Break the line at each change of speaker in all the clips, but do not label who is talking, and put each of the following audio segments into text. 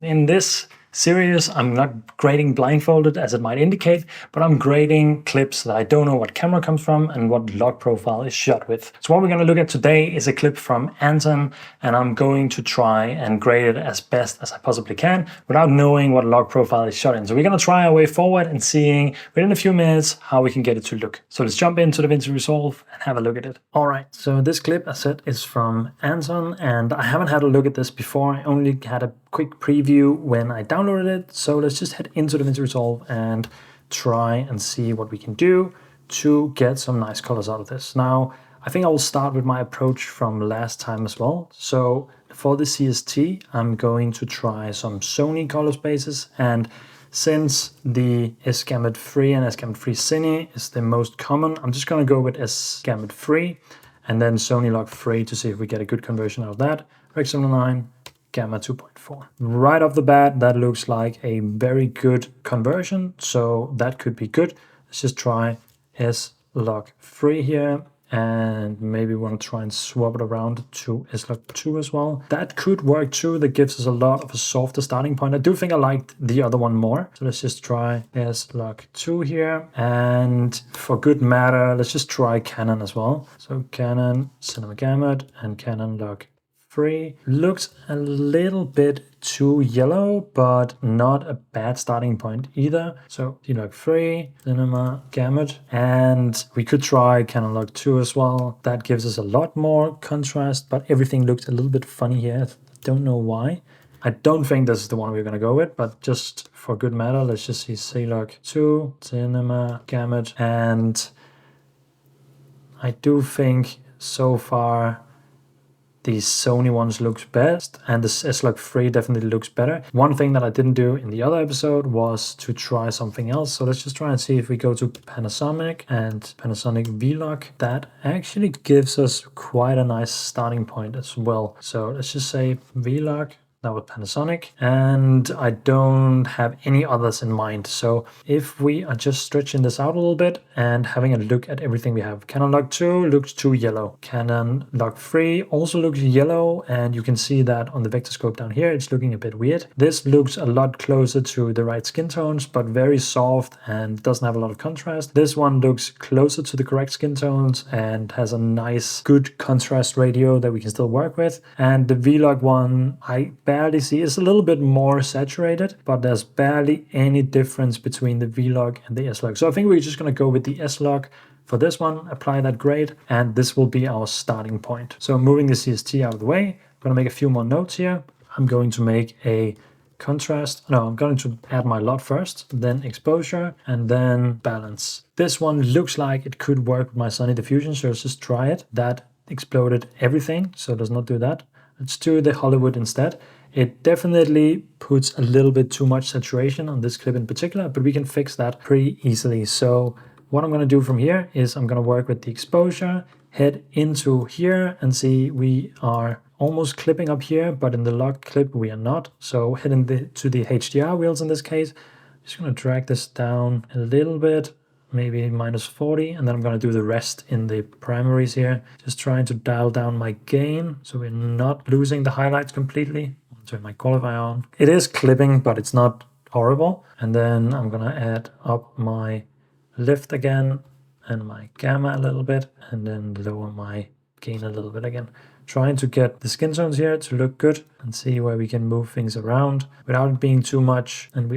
In this series, I'm not grading blindfolded as it might indicate, but I'm grading clips that I don't know what camera comes from and what log profile is shot with. So what we're going to look at today is a clip from Anton, and I'm going to try and grade it as best as I possibly can without knowing what log profile is shot in. So we're going to try our way forward and seeing within a few minutes how we can get it to look. So let's jump into DaVinci Resolve and have a look at it. All right, so this clip, as said, is from Anton, and I haven't had a look at this before. I only had a quick preview when I downloaded it. So let's just head into DaVinci Resolve and try and see what we can do to get some nice colors out of this. Now, I think I will start with my approach from last time as well. So for the CST, I'm going to try some Sony color spaces, and since the S-Gamut Free and S-Gamut Free Cine is the most common, I'm just going to go with S-Gamut Free and then Sony Log Free to see if we get a good conversion out of that. Rec 79, Gamma 2.4. Right off the bat, that looks like a very good conversion, so that could be good. Let's just try S-Log Free here, and maybe we want to try and swap it around to S-Log 2 as well. That could work too. That gives us a lot of a softer starting point. I do think I liked the other one more. So let's just try S-Log 2 here. And for good matter, let's just try Canon as well. So Canon Cinema Gamut and Canon Log Free. Looks a little bit too yellow, but not a bad starting point either. So Log Free, Cinema Gamut, and we could try Canon Log 2 as well. That gives us a lot more contrast, but everything looks a little bit funny here. I don't know why. I don't think this is the one we're going to go with, but just for good matter, let's just see C-Log 2, Cinema Gamut, and I do think so far the Sony ones looks best, and the S-Log Free definitely looks better. One thing that I didn't do in the other episode was to try something else. So let's just try and see if we go to Panasonic and Panasonic V-Log. That actually gives us quite a nice starting point as well. So let's just say V-Log. That was Panasonic, and I don't have any others in mind. So if we are just stretching this out a little bit and having a look at everything we have, Canon Log 2 looks too yellow. Canon Log Free also looks yellow, and you can see that on the vector scope down here, it's looking a bit weird. This looks a lot closer to the right skin tones, but very soft and doesn't have a lot of contrast. This one looks closer to the correct skin tones and has a nice, good contrast ratio that we can still work with. And the V-Log one, I barely see. It's a little bit more saturated, but there's barely any difference between the V-Log and the S-Log. So I think we're just going to go with the S-Log for this one, apply that grade, and this will be our starting point. So moving the CST out of the way, I'm going to make a few more notes here. I'm going to make a contrast. No, I'm going to add my LUT first, then exposure, and then balance. This one looks like it could work with my Sunny Diffusion, so let's just try it. That exploded everything, so let's not do that. Let's do the Hollywood instead. It definitely puts a little bit too much saturation on this clip in particular, but we can fix that pretty easily. So what I'm going to do from here is I'm going to work with the exposure, head into here, and see we are almost clipping up here, but in the log clip we are not. So head to the HDR wheels in this case. I'm just going to drag this down a little bit, maybe -40, and then I'm going to do the rest in the primaries here. Just trying to dial down my gain so we're not losing the highlights completely. Turn my qualifier on. It is clipping, but it's not horrible. And then I'm going to add up my lift again and my gamma a little bit, and then lower my gain a little bit again. Trying to get the skin tones here to look good and see where we can move things around without it being too much. And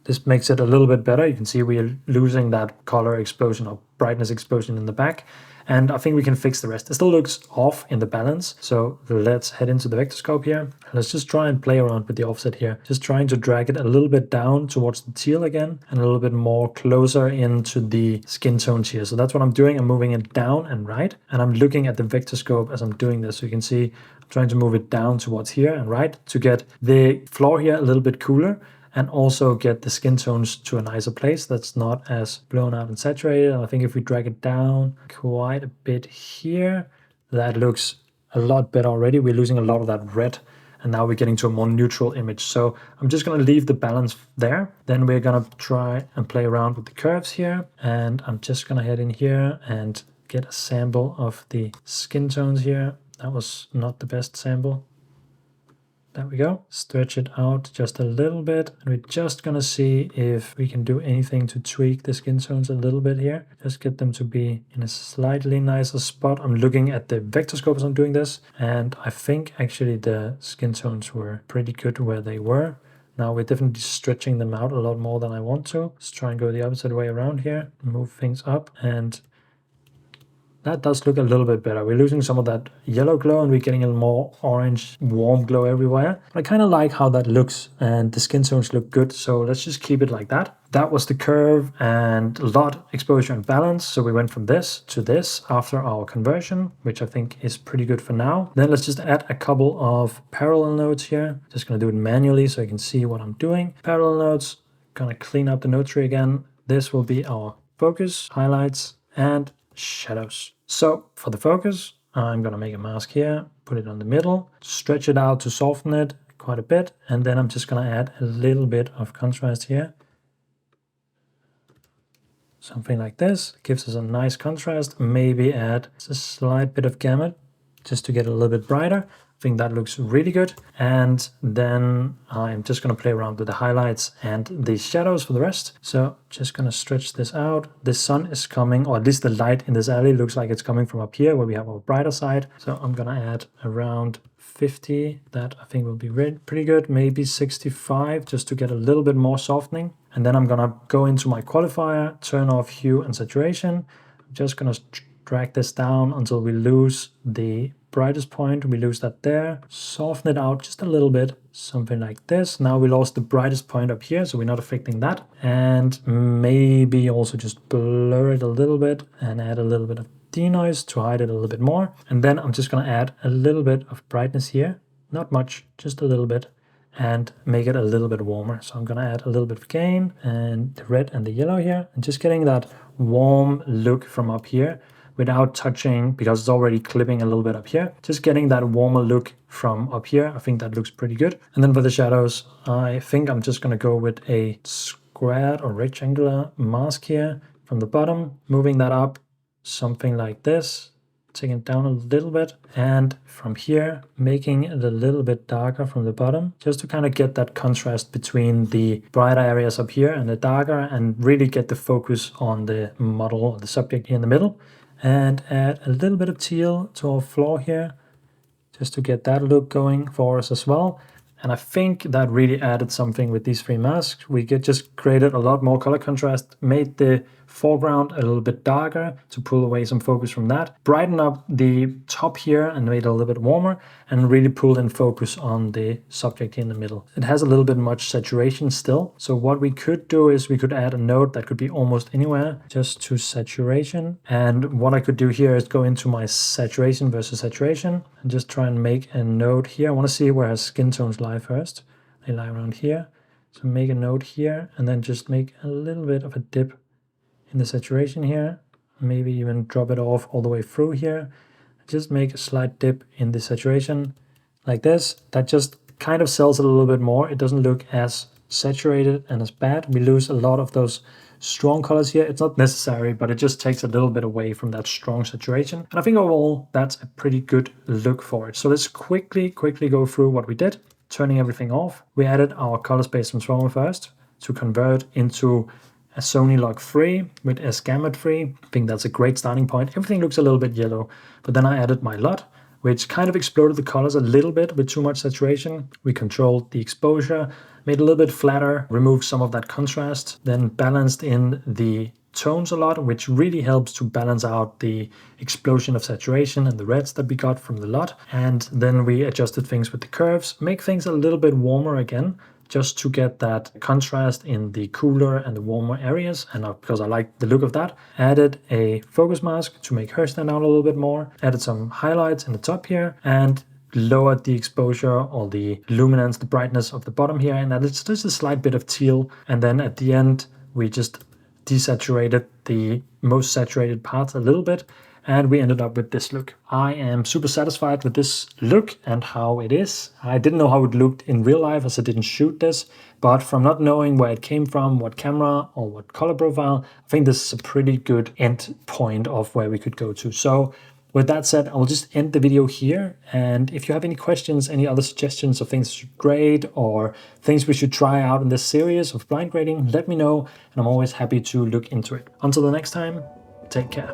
this makes it a little bit better. You can see we are losing that color explosion or brightness explosion in the back. And I think we can fix the rest. It still looks off in the balance. So let's head into the vector scope here. Let's just try and play around with the offset here. Just trying to drag it a little bit down towards the teal again and a little bit more closer into the skin tones here. So that's what I'm doing. I'm moving it down and right. And I'm looking at the vector scope as I'm doing this. So you can see I'm trying to move it down towards here and right to get the floor here a little bit cooler, and also get the skin tones to a nicer place that's not as blown out and saturated. And I think if we drag it down quite a bit here, that looks a lot better already. We're losing a lot of that red, and now we're getting to a more neutral image. So I'm just going to leave the balance there. Then we're going to try and play around with the curves here. And I'm just going to head in here and get a sample of the skin tones here. That was not the best sample. There we go. Stretch it out just a little bit. And we're just gonna see if we can do anything to tweak the skin tones a little bit here. Just get them to be in a slightly nicer spot. I'm looking at the vector scope as I'm doing this. And I think actually the skin tones were pretty good where they were. Now we're definitely stretching them out a lot more than I want to. Let's try and go the opposite way around here. Move things up, and that does look a little bit better. We're losing some of that yellow glow and we're getting a more orange, warm glow everywhere. But I kind of like how that looks and the skin tones look good. So let's just keep it like that. That was the curve and LUT, exposure and balance. So we went from this to this after our conversion, which I think is pretty good for now. Then let's just add a couple of parallel nodes here. Just gonna do it manually so you can see what I'm doing. Parallel nodes, gonna clean up the node tree again. This will be our focus, highlights, and shadows. So for the focus, I'm going to make a mask here, put it on the middle, stretch it out to soften it quite a bit, and then I'm just going to add a little bit of contrast here. Something like this gives us a nice contrast. Maybe add a slight bit of gamut just to get a little bit brighter. I think that looks really good. And then I'm just going to play around with the highlights and the shadows for the rest. So just going to stretch this out. The sun is coming, or at least the light in this alley looks like it's coming from up here where we have our brighter side. So I'm going to add around 50. That I think will be pretty good. Maybe 65 just to get a little bit more softening. And then I'm going to go into my qualifier, turn off hue and saturation. I'm just going to drag this down until we lose the brightest point. We lose that there. Soften it out just a little bit. Something like this. Now we lost the brightest point up here, so we're not affecting that. And maybe also just blur it a little bit and add a little bit of denoise to hide it a little bit more. And then I'm just going to add a little bit of brightness here. Not much, just a little bit. And make it a little bit warmer. So I'm going to add a little bit of gain and the red and the yellow here. And just getting that warm look from up here without touching, because it's already clipping a little bit up here. Just getting that warmer look from up here. I think that looks pretty good. And then for the shadows, I think I'm just going to go with a squared or rectangular mask here from the bottom, moving that up, something like this. Taking it down a little bit, and from here making it a little bit darker from the bottom, just to kind of get that contrast between the brighter areas up here and the darker, and really get the focus on the model or the subject here in the middle. And add a little bit of teal to our floor here, just to get that look going for us as well. And I think that really added something with these three masks. We just created a lot more color contrast, made the foreground a little bit darker to pull away some focus from that, brighten up the top here and made it a little bit warmer, and really pulled in focus on the subject here in the middle. It has a little bit much saturation still. So what we could do is we could add a node that could be almost anywhere, just to saturation. And what I could do here is go into my saturation versus saturation and just try and make a node here. I want to see where our skin tones lie first. They lie around here. So make a node here and then just make a little bit of a dip in the saturation here, maybe even drop it off all the way through here. Just make a slight dip in the saturation like this. That just kind of sells it a little bit more. It doesn't look as saturated and as bad. We lose a lot of those strong colors here. It's not necessary, but it just takes a little bit away from that strong saturation. And I think overall that's a pretty good look for it. So let's quickly go through what we did. Turning everything off. We added our color space transformer first to convert into a Sony Log 3 with S Gamut 3. I think that's a great starting point. Everything looks a little bit yellow, but then I added my LUT, which kind of exploded the colors a little bit with too much saturation. We controlled the exposure, made it a little bit flatter, removed some of that contrast, then balanced in the tones a lot, which really helps to balance out the explosion of saturation and the reds that we got from the LUT. And then we adjusted things with the curves, make things a little bit warmer again, just to get that contrast in the cooler and the warmer areas. And because I like the look of that, added a focus mask to make her stand out a little bit more, added some highlights in the top here, and lowered the exposure or the luminance, the brightness of the bottom here, and added just a slight bit of teal. And then at the end, we just desaturated the most saturated parts a little bit, and we ended up with this look. I am super satisfied with this look and how it is. I didn't know how it looked in real life as I didn't shoot this, but from not knowing where it came from, what camera or what color profile, I think this is a pretty good end point of where we could go to. So With that said, I will just end the video here. And if you have any questions, any other suggestions of things to grade or things we should try out in this series of blind grading, let me know. And I'm always happy to look into it. Until the next time, take care.